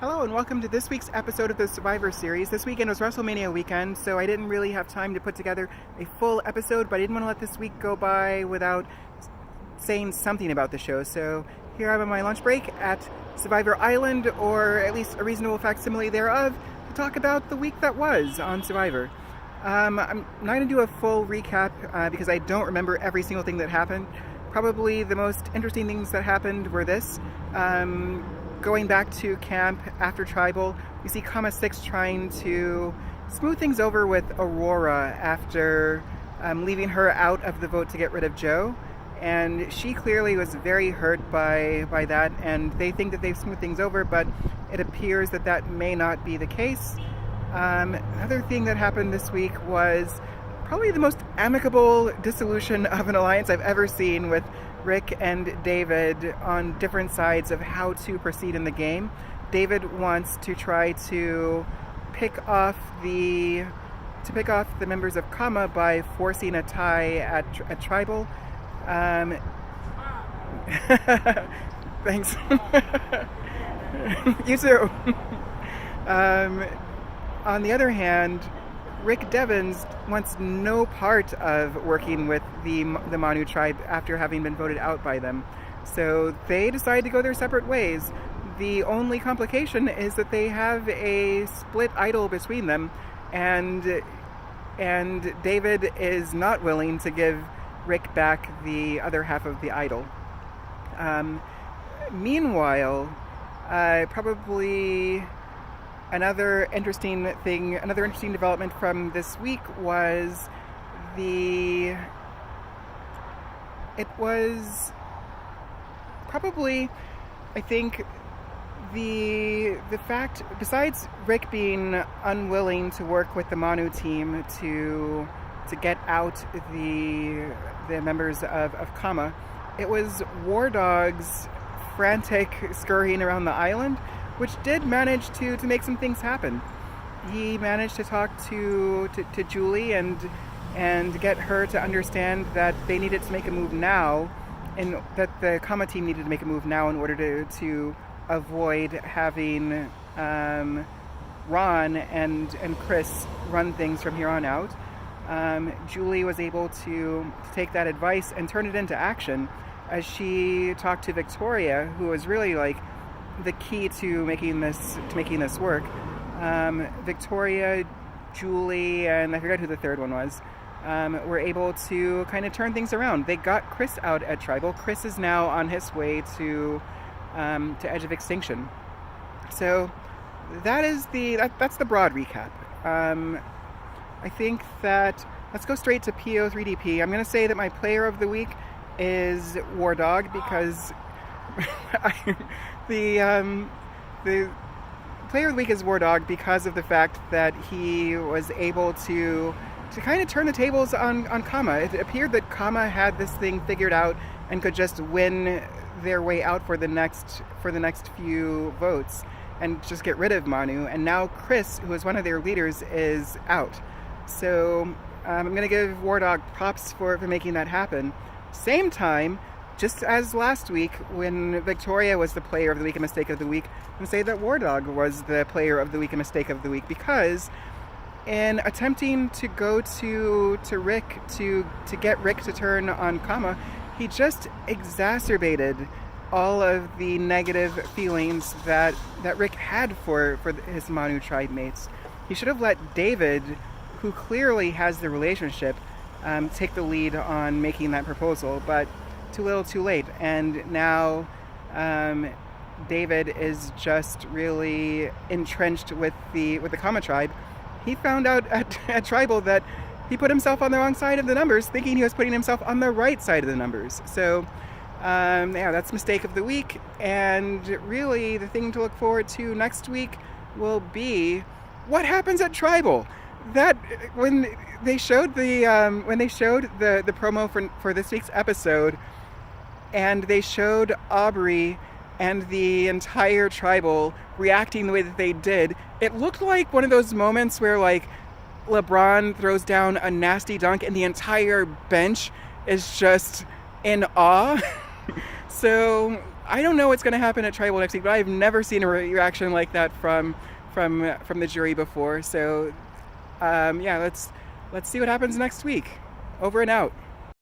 Hello and welcome to this week's episode of the Survivor Series. This weekend was WrestleMania weekend, so I didn't really have time to put together a full episode, but I didn't want to let this week go by without saying something about the show. So here I'm on my lunch break at Survivor Island, or at least a reasonable facsimile thereof, to talk about the week that was on Survivor. I'm not going to do a full recap because I don't remember every single thing that happened. Probably the most interesting things that happened were this. Going back to camp after Tribal, we see Kama 6 trying to smooth things over with Aurora after leaving her out of the vote to get rid of Joe. And she clearly was very hurt by that, and they think that they've smoothed things over, but it appears that that may not be the case. Another thing that happened this week was probably the most amicable dissolution of an alliance I've ever seen, with Rick and David on different sides of how to proceed in the game. David wants to try to pick off the members of Kama by forcing a tie at Tribal. Thanks. You too. On the other hand, Rick Devens wants no part of working with the Manu tribe after having been voted out by them. So they decide to go their separate ways. The only complication is that they have a split idol between them, and David is not willing to give Rick back the other half of the idol. Meanwhile, probably another interesting development from this week was I think the fact, besides Rick being unwilling to work with the Manu team to get out the members of Kama, it was War Dog's frantic scurrying around the island, which did manage to make some things happen. He managed to talk to Julie and get her to understand that they needed to make a move now, and that the Kama team needed to make a move now in order to avoid having Ron and Chris run things from here on out. Julie was able to take that advice and turn it into action as she talked to Victoria, who was really like the key to making this work. Victoria, Julie, and I forgot who the third one was, were able to kind of turn things around. They got Chris out at Tribal. Chris is now on his way to Edge of Extinction. So that's the broad recap. I think that let's go straight to PO3DP. I'm going to say that my player of the week is War Dog, because the player of the week is War Dog because of the fact that he was able to kind of turn the tables on Kama. It appeared that Kama had this thing figured out and could just win their way out for the next few votes and just get rid of Manu. And now Chris, who is one of their leaders, is out. So I'm going to give War Dog props for making that happen. Same time, just as last week when Victoria was the player of the week and mistake of the week, I'm going to say that War Dog was the player of the week and mistake of the week, because in attempting to go to Rick to get Rick to turn on Kama, he just exacerbated all of the negative feelings that Rick had for his Manu tribe mates. He should have let David, who clearly has the relationship, take the lead on making that proposal, but too little too late. And now David is just really entrenched with the Kama tribe. He found out at Tribal that he put himself on the wrong side of the numbers, thinking he was putting himself on the right side of the numbers. So that's mistake of the week. And really the thing to look forward to next week will be what happens at Tribal. That when they showed the promo for this week's episode, and they showed Aubrey and the entire Tribal reacting the way that they did, it looked like one of those moments where like LeBron throws down a nasty dunk and the entire bench is just in awe. So I don't know what's going to happen at Tribal next week, but I've never seen a reaction like that from the jury before. So, yeah, let's see what happens next week. Over and out.